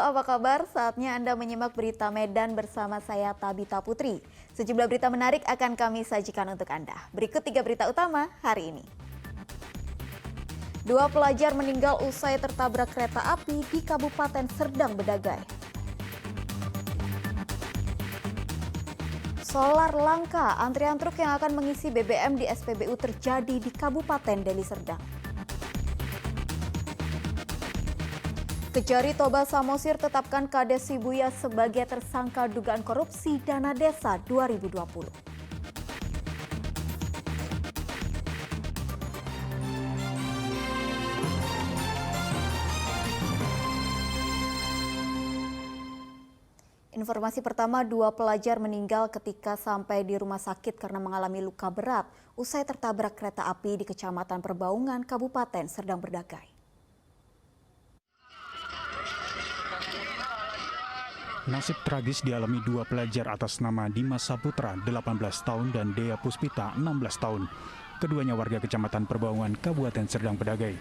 apa kabar? Saatnya Anda menyimak berita Medan bersama saya Tabita Putri. Sejumlah berita menarik akan kami sajikan untuk Anda. Berikut 3 berita utama hari ini. 2 pelajar meninggal usai tertabrak kereta api di Kabupaten Serdang Bedagai. Solar langka, antrian truk yang akan mengisi BBM di SPBU terjadi di Kabupaten Deli Serdang. Kejari Toba Samosir tetapkan Kades Sibuya sebagai tersangka dugaan korupsi dana desa 2020. Informasi pertama, 2 pelajar meninggal ketika sampai di rumah sakit karena mengalami luka berat usai tertabrak kereta api di Kecamatan Perbaungan, Kabupaten Serdang Bedagai. Nasib tragis dialami 2 pelajar atas nama Dimas Saputra, 18 tahun, dan Dea Puspita, 16 tahun. Keduanya warga Kecamatan Perbaungan, Kabupaten Serdang Bedagai.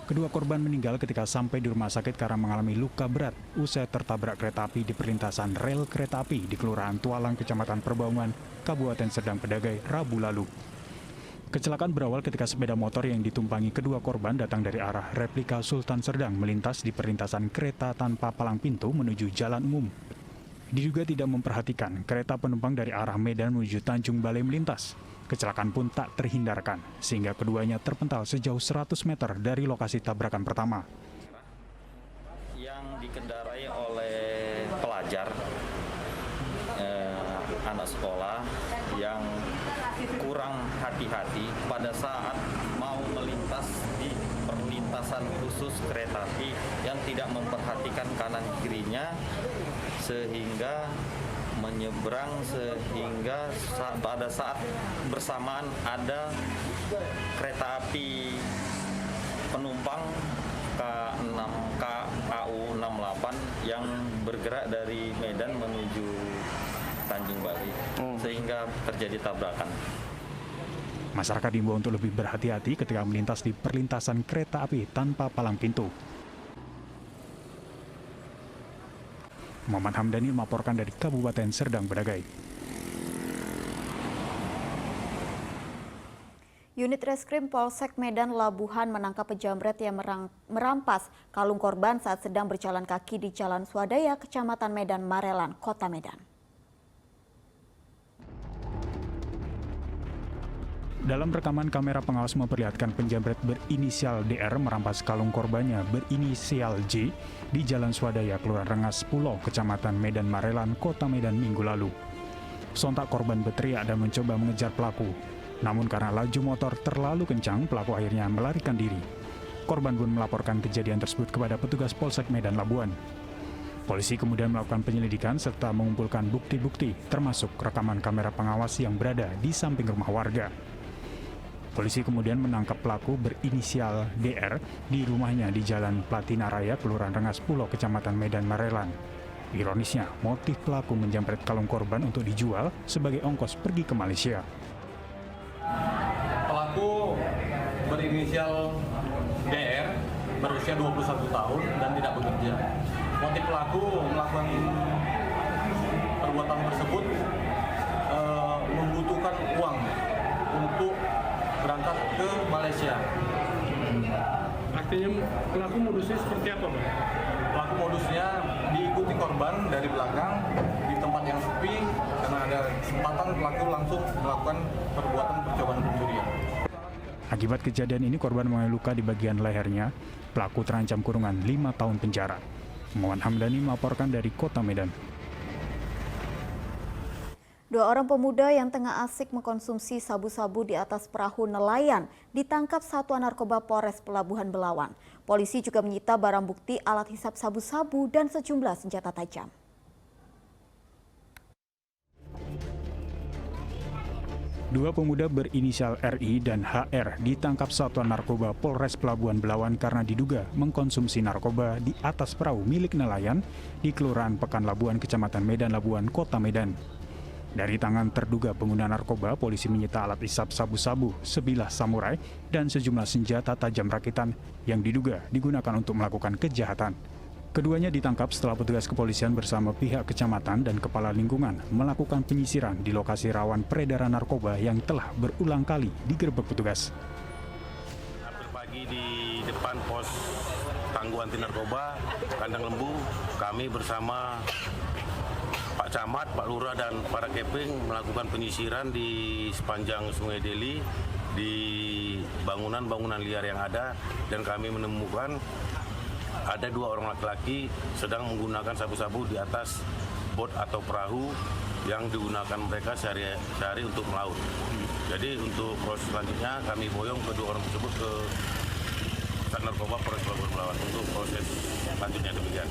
Kedua korban meninggal ketika sampai di rumah sakit karena mengalami luka berat usai tertabrak kereta api di perlintasan rel kereta api di Kelurahan Tualang, Kecamatan Perbaungan, Kabupaten Serdang Bedagai, Rabu lalu. Kecelakaan berawal ketika sepeda motor yang ditumpangi kedua korban datang dari arah replika Sultan Serdang melintas di perlintasan kereta tanpa palang pintu menuju jalan umum. Diduga tidak memperhatikan kereta penumpang dari arah Medan menuju Tanjung Balai melintas. Kecelakaan pun tak terhindarkan sehingga keduanya terpental sejauh 100 meter dari lokasi tabrakan pertama. Yang dikendarai oleh pelajar, anak sekolah yang kurang hati-hati pada saat mau melintas di perlintasan khusus kereta api yang tidak memperhatikan kanan kirinya sehingga menyeberang, sehingga pada saat bersamaan ada kereta api penumpang KAU 68 yang bergerak dari Medan menuju Tanjung Balai, sehingga terjadi tabrakan. Masyarakat diimbau untuk lebih berhati-hati ketika melintas di perlintasan kereta api tanpa palang pintu. Muhammad Hamdani melaporkan dari Kabupaten Serdang Bedagai. Unit Reskrim Polsek Medan Labuhan menangkap pejamret yang merampas kalung korban saat sedang berjalan kaki di Jalan Swadaya, Kecamatan Medan Marelan, Kota Medan. Dalam rekaman kamera pengawas memperlihatkan penjamret berinisial DR merampas kalung korbannya berinisial J di Jalan Swadaya, Kelurahan Rengas Pulau, Kecamatan Medan Marelan, Kota Medan minggu lalu. Sontak korban berteriak dan mencoba mengejar pelaku. Namun karena laju motor terlalu kencang, pelaku akhirnya melarikan diri. Korban pun melaporkan kejadian tersebut kepada petugas Polsek Medan Labuan. Polisi kemudian melakukan penyelidikan serta mengumpulkan bukti-bukti termasuk rekaman kamera pengawas yang berada di samping rumah warga. Polisi kemudian menangkap pelaku berinisial DR di rumahnya di Jalan Platina Raya, Kelurahan Rengas Pulau, Kecamatan Medan Marelan. Ironisnya, motif pelaku menjamret kalung korban untuk dijual sebagai ongkos pergi ke Malaysia. Pelaku berinisial DR berusia 21 tahun dan tidak bekerja. Motif pelaku melakukan perbuatan tersebut membutuhkan uang untuk berangkat ke Malaysia. Artinya pelaku modusnya seperti apa, Bang? Pelaku modusnya diikuti korban dari belakang di tempat yang sepi karena ada kesempatan pelaku langsung melakukan perbuatan percobaan pencurian. Akibat kejadian ini korban mengalami luka di bagian lehernya. Pelaku terancam kurungan 5 tahun penjara. Muhammad Hamdani melaporkan dari Kota Medan. 2 orang pemuda yang tengah asik mengkonsumsi sabu-sabu di atas perahu nelayan ditangkap Satuan Narkoba Polres Pelabuhan Belawan. Polisi juga menyita barang bukti alat hisap sabu-sabu dan sejumlah senjata tajam. Dua pemuda berinisial RI dan HR ditangkap Satuan Narkoba Polres Pelabuhan Belawan karena diduga mengkonsumsi narkoba di atas perahu milik nelayan di Kelurahan Pekan Labuan, Kecamatan Medan Labuan, Kota Medan. Dari tangan terduga pengguna narkoba, polisi menyita alat hisap sabu-sabu, sebilah samurai, dan sejumlah senjata tajam rakitan yang diduga digunakan untuk melakukan kejahatan. Keduanya ditangkap setelah petugas kepolisian bersama pihak kecamatan dan kepala lingkungan melakukan penyisiran di lokasi rawan peredaran narkoba yang telah berulang kali digerebek petugas. Hampir pagi di depan pos Tangguh Anti Narkoba Kandang Lembu, kami bersama Pak Camat, Pak Lurah dan para keping melakukan penyisiran di sepanjang Sungai Deli di bangunan-bangunan liar yang ada, dan kami menemukan ada 2 orang laki-laki sedang menggunakan sabu-sabu di atas bot atau perahu yang digunakan mereka sehari-hari untuk melaut. Jadi untuk proses selanjutnya kami boyong kedua orang tersebut ke Narkoba Polres Pelabuhan Belawan untuk proses selanjutnya demikian.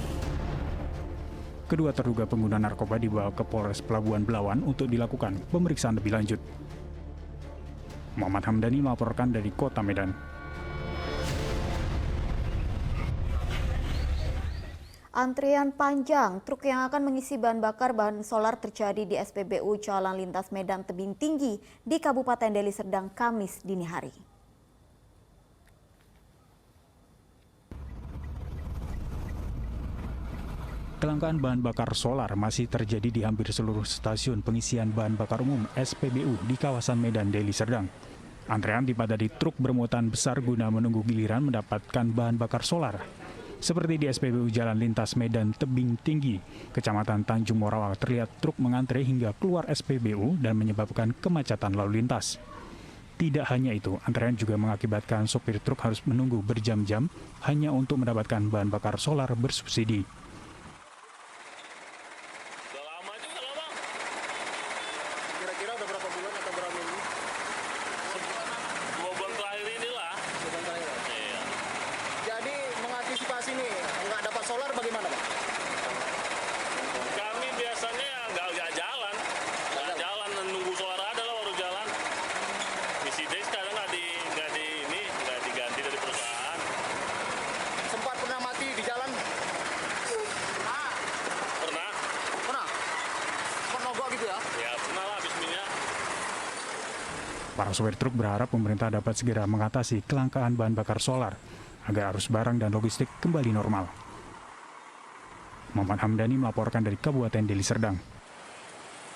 Kedua terduga pengguna narkoba dibawa ke Polres Pelabuhan Belawan untuk dilakukan pemeriksaan lebih lanjut. Muhammad Hamdani melaporkan dari Kota Medan. Antrian panjang truk yang akan mengisi bahan bakar bahan solar terjadi di SPBU Jalan Lintas Medan Tebing Tinggi di Kabupaten Deli Serdang Kamis dini hari. Kelangkaan bahan bakar solar masih terjadi di hampir seluruh stasiun pengisian bahan bakar umum SPBU di kawasan Medan Deli Serdang. Antrean dipadati truk bermuatan besar guna menunggu giliran mendapatkan bahan bakar solar. Seperti di SPBU Jalan Lintas Medan Tebing Tinggi, Kecamatan Tanjung Morawak, terlihat truk mengantre hingga keluar SPBU dan menyebabkan kemacetan lalu lintas. Tidak hanya itu, antrean juga mengakibatkan sopir truk harus menunggu berjam-jam hanya untuk mendapatkan bahan bakar solar bersubsidi. Kira-kira udah berapa bulan atau berapa minggu? 2 bulan terakhir inilah. Iya. Jadi mengantisipasi nih, nggak dapat solar bagaimana, Pak? Kami biasanya nggak jalan, nunggu solar ada lah baru jalan. Misi day sekarang nggak diganti dari perusahaan. Sempat pernah mati di jalan? Pernah? Sempat nogok gitu ya? Ya pernah lah habis minyak. Para sopir truk berharap pemerintah dapat segera mengatasi kelangkaan bahan bakar solar agar arus barang dan logistik kembali normal. Muhammad Hamdani melaporkan dari Kabupaten Deli Serdang.